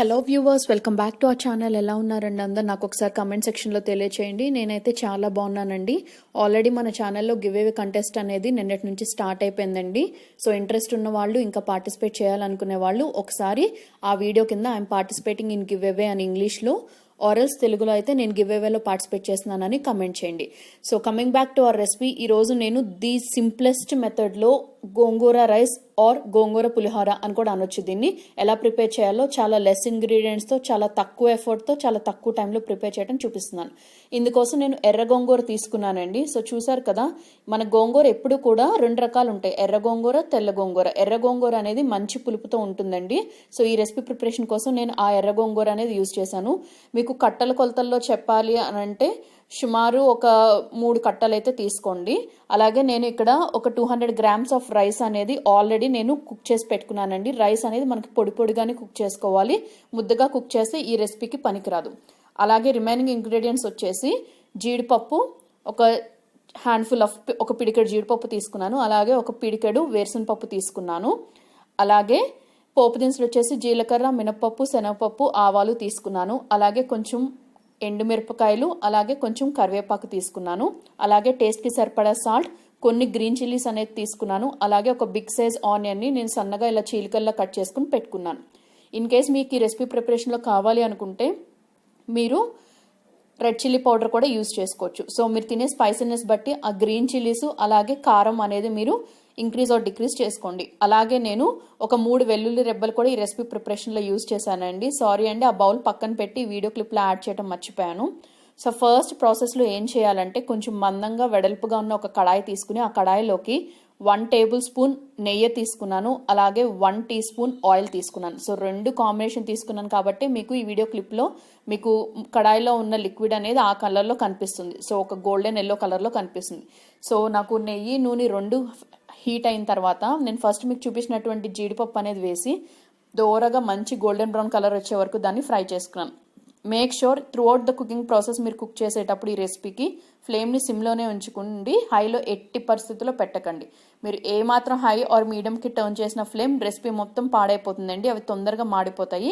Hello viewers, welcome back to our channel. ఎలా ఉన్నారండి అందరు? నాకు ఒకసారి కమెంట్ సెక్షన్లో తెలియచేయండి. నేనైతే చాలా బాగున్నానండి. ఆల్రెడీ మన ఛానల్లో గివ్ అవే కంటెస్ట్ అనేది నిన్నటి నుంచి స్టార్ట్ అయిపోయిందండి. సో ఇంట్రెస్ట్ ఉన్న వాళ్ళు, ఇంకా పార్టిసిపేట్ చేయాలనుకునే వాళ్ళు ఒకసారి ఆ వీడియో కింద I'm participating in give away అని ఇంగ్లీష్లో ఆర్ఎల్స్ తెలుగులో అయితే నేను గివ్ అవేలో పార్టిసిపేట్ చేస్తున్నానని కమెంట్ చేయండి. So coming back to our recipe, ఈరోజు నేను ది సింప్లెస్ట్ మెథడ్లో గోంగూర రైస్ ఆర్ గోంగూర పులిహోర అని కూడా అనొచ్చు. దీన్ని ఎలా ప్రిపేర్ చేయాలో చాలా లెస్ ఇంగ్రీడియంట్స్తో, చాలా తక్కువ ఎఫర్ట్తో, చాలా తక్కువ టైంలో ప్రిపేర్ చేయడం చూపిస్తున్నాను. ఇందుకోసం నేను ఎర్ర గోంగూర తీసుకున్నానండి. సో చూసారు కదా, మన గోంగూర ఎప్పుడు కూడా రెండు రకాలు ఉంటాయి, ఎర్ర గోంగూర, తెల్ల గోంగూర. ఎర్ర గోంగూర అనేది మంచి పులుపుతో ఉంటుందండి. సో ఈ రెసిపీ ప్రిపరేషన్ కోసం నేను ఆ ఎర్ర గోంగూర అనేది యూజ్ చేశాను. మీకు కట్టల కొలతల్లో చెప్పాలి అని అంటే సుమారు ఒక 3 కట్టలు అయితే తీసుకోండి. అలాగే నేను ఇక్కడ ఒక 200 గ్రామ్స్ ఆఫ్ రైస్ అనేది ఆల్రెడీ నేను కుక్ చేసి పెట్టుకున్నానండి. రైస్ అనేది మనకి పొడి పొడిగానే కుక్ చేసుకోవాలి, ముద్దగా కుక్ చేస్తే ఈ రెసిపీకి పనికిరాదు. అలాగే రిమైనింగ్ ఇంగ్రీడియంట్స్ వచ్చేసి జీడిపప్పు, ఒక హ్యాండ్ఫుల్ ఆఫ్, ఒక పిడికెడు జీడిపప్పు తీసుకున్నాను. అలాగే ఒక పిడికెడు వేరుశనగపప్పు తీసుకున్నాను. అలాగే పోపు దినుసులు వచ్చేసి జీలకర్ర, మినపప్పు, శనగపప్పు, ఆవాలు తీసుకున్నాను. అలాగే కొంచెం ఎండుమిరపకాయలు, అలాగే కొంచెం కరివేపాకు తీసుకున్నాను. అలాగే టేస్ట్కి సరిపడా సాల్ట్, కొన్ని గ్రీన్ చిల్లీస్ అనేది తీసుకున్నాను. అలాగే ఒక బిగ్ సైజ్ ఆనియన్ని నేను సన్నగా ఇలా చీలికల్లా కట్ చేసుకుని పెట్టుకున్నాను. ఇన్ కేస్ మీకు ఈ రెసిపీ ప్రిపరేషన్లో కావాలి అనుకుంటే మీరు రెడ్ చిల్లీ పౌడర్ కూడా యూజ్ చేసుకోవచ్చు. సో మీరు తినే స్పైసీనెస్ బట్టి ఆ గ్రీన్ చిల్లీస్ అలాగే కారం అనేది మీరు ఇంక్రీజ్ ఆర్ డిక్రీజ్ చేసుకోండి. అలాగే నేను ఒక 3 వెల్లుల్లి రెబ్బలు కూడా ఈ రెసిపీ ప్రిపరేషన్లో యూజ్ చేశానండి. సారీ అండి, ఆ బౌల్ పక్కన పెట్టి వీడియో క్లిప్లో యాడ్ చేయడం మర్చిపోయాను. సో ఫస్ట్ ప్రాసెస్లో ఏం చేయాలంటే, కొంచెం మందంగా వెడల్పుగా ఉన్న ఒక కడాయి తీసుకుని ఆ కడాయిలోకి 1 టేబుల్ స్పూన్ నెయ్యి తీసుకున్నాను. అలాగే 1 టీ స్పూన్ ఆయిల్ తీసుకున్నాను. సో 2 కాంబినేషన్ తీసుకున్నాను కాబట్టి మీకు ఈ వీడియో క్లిప్లో మీకు కడాయిలో ఉన్న లిక్విడ్ అనేది ఆ కలర్లో కనిపిస్తుంది. సో ఒక గోల్డెన్ ఎల్లో కలర్లో కనిపిస్తుంది. సో నాకు నెయ్యి, నూనె 2 హీట్ అయిన తర్వాత నేను ఫస్ట్ మీకు చూపించినటువంటి జీడిపప్పు అనేది వేసి దోరగా మంచి గోల్డెన్ బ్రౌన్ కలర్ వచ్చే వరకు దాన్ని ఫ్రై చేసుకున్నాను. Make sure through out the cooking process మీరు కుక్ చేసేటప్పుడు ఈ రెసిపీకి ఫ్లేమ్ని సిమ్లోనే ఉంచుకుండి, హైలో ఎట్టి పరిస్థితుల్లో పెట్టకండి. మీరు ఏమాత్రం హై ఆర్ మీడియంకి టర్న్ చేసిన ఫ్లేమ్ రెసిపీ మొత్తం పాడైపోతుందండి, అవి తొందరగా మాడిపోతాయి.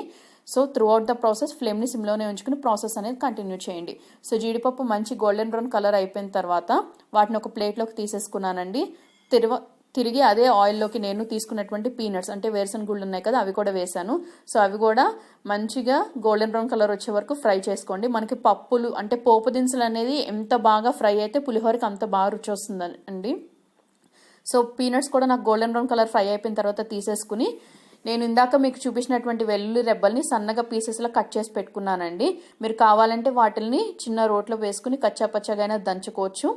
So through out the process ఫ్లేమ్ని సిమ్లోనే ఉంచుకుని ప్రాసెస్ అనేది కంటిన్యూ చేయండి. సో జీడిపప్పు మంచి గోల్డెన్ బ్రౌన్ కలర్ అయిపోయిన తర్వాత వాటిని ఒక ప్లేట్లోకి తీసేసుకున్నానండి. తిరిగి అదే ఆయిల్లోకి నేను తీసుకున్నటువంటి పీనట్స్ అంటే వేరుశనగ గుళ్ళు ఉన్నాయి కదా, అవి కూడా వేసాను. సో అవి కూడా మంచిగా గోల్డెన్ బ్రౌన్ కలర్ వచ్చే వరకు ఫ్రై చేసుకోండి. మనకి పప్పులు అంటే పోపు దినుసులు అనేది ఎంత బాగా ఫ్రై అయితే పులిహోరకి అంత బాగా రుచి వస్తుందండి. సో పీనట్స్ కూడా నాకు గోల్డెన్ బ్రౌన్ కలర్ ఫ్రై అయిపోయిన తర్వాత తీసేసుకుని నేను ఇందాక మీకు చూపించినటువంటి వెల్లుల్లి రెబ్బల్ని సన్నగా పీసెస్లో కట్ చేసి పెట్టుకున్నానండి. మీరు కావాలంటే వాటిని చిన్న రోట్లో వేసుకుని కచ్చాపచ్చగా దంచుకోవచ్చు.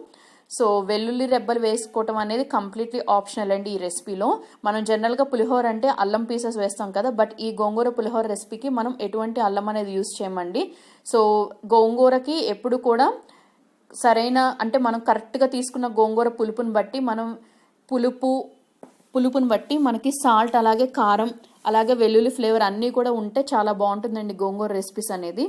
సో వెల్లుల్లి రెబ్బలు వేసుకోవటం అనేది కంప్లీట్లీ ఆప్షనల్ అండి ఈ రెసిపీలో. మనం జనరల్గా పులిహోర అంటే అల్లం పీసెస్ వేస్తాం కదా, బట్ ఈ గోంగూర పులిహోర రెసిపీకి మనం ఎటువంటి అల్లం అనేది యూజ్ చేయమండి. సో గోంగూరకి ఎప్పుడు కూడా సరైన అంటే మనం కరెక్ట్గా తీసుకున్న గోంగూర పులుపుని బట్టి మనం పులుపుని బట్టి మనకి సాల్ట్, అలాగే కారం, అలాగే వెల్లుల్లి ఫ్లేవర్ అన్నీ కూడా ఉంటే చాలా బాగుంటుందండి గోంగూర రెసిపీస్ అనేది.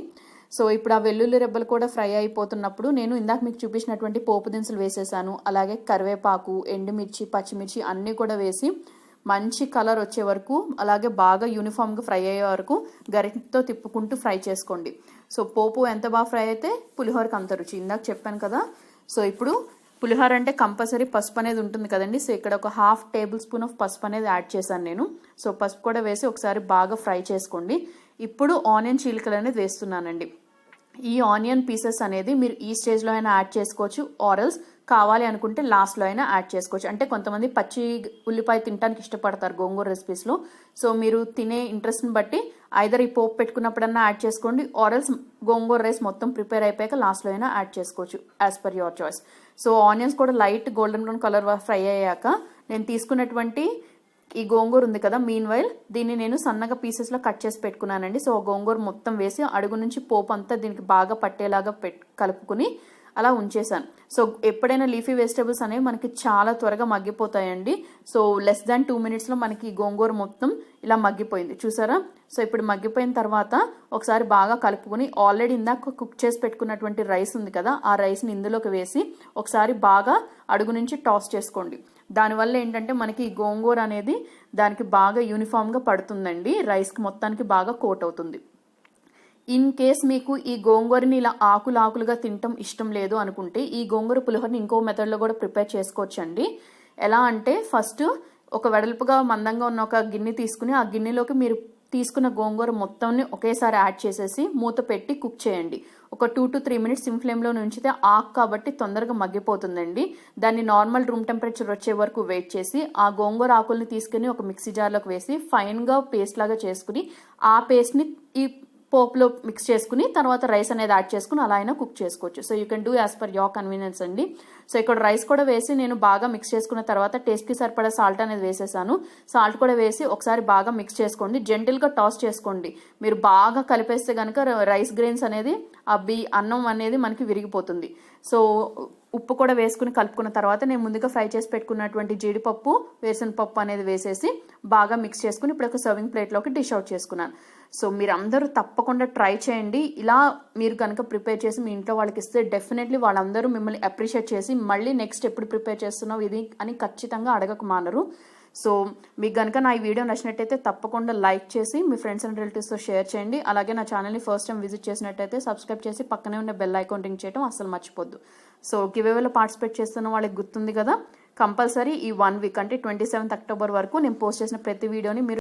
సో ఇప్పుడు ఆ వెల్లుల్లి రెబ్బలు కూడా ఫ్రై అయిపోతున్నప్పుడు నేను ఇందాక మీకు చూపించినటువంటి పోపు దినుసులు వేసేసాను. అలాగే కరివేపాకు, ఎండుమిర్చి, పచ్చిమిర్చి అన్నీ కూడా వేసి మంచి కలర్ వచ్చే వరకు, అలాగే బాగా యూనిఫామ్గా ఫ్రై అయ్యే వరకు గరిటెతో తిప్పుకుంటూ ఫ్రై చేసుకోండి. సో పోపు ఎంత బాగా ఫ్రై అయితే పులిహోరకి అంత రుచి. ఇందాక చెప్పాను కదా. సో ఇప్పుడు పులిహోర అంటే కంపల్సరీ పసుపు అనేది ఉంటుంది కదండి. సో ఇక్కడ ఒక 1/2 టేబుల్ స్పూన్ ఆఫ్ పసుపు అనేది యాడ్ చేశాను నేను. సో పసుపు కూడా వేసి ఒకసారి బాగా ఫ్రై చేసుకోండి. ఇప్పుడు ఆనియన్ చీలికలు అనేది వేస్తున్నానండి. ఈ ఆనియన్ పీసెస్ అనేది మీరు ఈ స్టేజ్లో అయినా యాడ్ చేసుకోవచ్చు, ఆరల్స్ కావాలి అనుకుంటే లాస్ట్లో అయినా యాడ్ చేసుకోవచ్చు. అంటే కొంతమంది పచ్చి ఉల్లిపాయ తినడానికి ఇష్టపడతారు గోంగూర రెసిపీస్లో. సో మీరు తినే ఇంట్రెస్ట్ని బట్టి ఐదర్ ఈ పోపు పెట్టుకున్నప్పుడన్నా యాడ్ చేసుకోండి, ఆరల్స్ గోంగూర రైస్ మొత్తం ప్రిపేర్ అయిపోయాక లాస్ట్లో అయినా యాడ్ చేసుకోవచ్చు, as per your choice. So onions కూడా light golden brown colour fry అయ్యాక నేను తీసుకున్నటువంటి ఈ గోంగూర ఉంది కదా, మీన్ వైల్ దీన్ని నేను సన్నగా పీసెస్లో కట్ చేసి పెట్టుకున్నానండి. సో గోంగూర మొత్తం వేసి అడుగు నుంచి పోపు అంతా దీనికి బాగా పట్టేలాగా కలుపుకుని అలా ఉంచేసాను. సో ఎప్పుడైనా లీఫీ వెజిటేబుల్స్ అనేవి మనకి చాలా త్వరగా మగ్గిపోతాయండి. సో లెస్ దాన్ 2 మినిట్స్లో మనకి గోంగూర మొత్తం ఇలా మగ్గిపోయింది, చూసారా. సో ఇప్పుడు మగ్గిపోయిన తర్వాత ఒకసారి బాగా కలుపుకొని ఆల్రెడీ ఇందాక కుక్ చేసి పెట్టుకున్నటువంటి రైస్ ఉంది కదా, ఆ రైస్ని ఇందులోకి వేసి ఒకసారి బాగా అడుగు నుంచి టాస్ చేసుకోండి. దానివల్ల ఏంటంటే మనకి గోంగూర అనేది దానికి బాగా యూనిఫామ్గా పడుతుందండి, రైస్కి మొత్తానికి బాగా కోట్ అవుతుంది. ఇన్ కేస్ మీకు ఈ గోంగూరని ఇలా ఆకులుగా తినటం ఇష్టం లేదు అనుకుంటే ఈ గోంగూర పులిహోరని ఇంకో మెథడ్లో కూడా ప్రిపేర్ చేసుకోవచ్చండి. ఎలా అంటే ఫస్ట్ ఒక వెడల్పుగా మందంగా ఉన్న ఒక గిన్నె తీసుకుని ఆ గిన్నెలోకి మీరు తీసుకున్న గోంగూర మొత్తాన్ని ఒకేసారి యాడ్ చేసేసి మూత పెట్టి కుక్ చేయండి. ఒక 2 to 3 minutes సిమ్ ఫ్లేమ్లో ఉంచితే ఆకు కాబట్టి తొందరగా మగ్గిపోతుందండి. దాన్ని నార్మల్ రూమ్ టెంపరేచర్ వచ్చే వరకు వెయిట్ చేసి ఆ గోంగూర ఆకుల్ని తీసుకుని ఒక మిక్సీ జార్లోకి వేసి ఫైన్గా పేస్ట్ లాగా చేసుకుని ఆ పేస్ట్ని ఈ పోపులో మిక్స్ చేసుకుని తర్వాత రైస్ అనేది యాడ్ చేసుకుని అలా అయినా కుక్ చేసుకోవచ్చు. So you can do as per your convenience అండి. సో ఇక్కడ రైస్ కూడా వేసి నేను బాగా మిక్స్ చేసుకున్న తర్వాత టేస్ట్కి సరిపడా సాల్ట్ అనేది వేసేసాను. సాల్ట్ కూడా వేసి ఒకసారి బాగా మిక్స్ చేసుకోండి, జెంటిల్గా టాస్ చేసుకోండి. మీరు బాగా కలిపేస్తే కనుక రైస్ గ్రెయిన్స్ అనేది అన్నం అనేది మనకి విరిగిపోతుంది. సో ఉప్పు కూడా వేసుకుని కలుపుకున్న తర్వాత నేను ముందుగా ఫ్రై చేసి పెట్టుకున్నటువంటి జీడిపప్పు వేరుశనగపప్పు అనేది వేసేసి బాగా మిక్స్ చేసుకుని ఇప్పుడు ఒక సర్వింగ్ ప్లేట్లోకి డిష్ అవుట్ చేసుకున్నాను. సో మీరు అందరూ తప్పకుండా ట్రై చేయండి. ఇలా మీరు కనుక ప్రిపేర్ చేసి మీ ఇంట్లో వాళ్ళకి ఇస్తే డెఫినెట్లీ వాళ్ళందరూ మిమ్మల్ని అప్రిషియేట్ చేసి మళ్ళీ నెక్స్ట్ ఎప్పుడు ప్రిపేర్ చేస్తున్నావు ఇది అని ఖచ్చితంగా అడగక మానరు. సో మీకు కనుక నా ఈ వీడియో నచ్చినట్టయితే తప్పకుండా లైక్ చేసి మీ ఫ్రెండ్స్ అండ్ రిలేటివ్స్తో షేర్ చేయండి. అలాగే నా ఛానల్ని ఫస్ట్ టైం విజిట్ చేసినట్టయితే సబ్స్క్రైబ్ చేసి పక్కనే ఉన్న బెల్ ఐకాన్ రింగ్ చేయడం అసలు మర్చిపోద్దు. సో గివేవేలో పార్టిసిపేట్ చేస్తున్న వాళ్ళకి గుర్తుంది కదా, కంపల్సరీ ఈ 1 వీక్ అంటే 27th October వరకు నేను పోస్ట్ చేసిన ప్రతి వీడియోని మీరు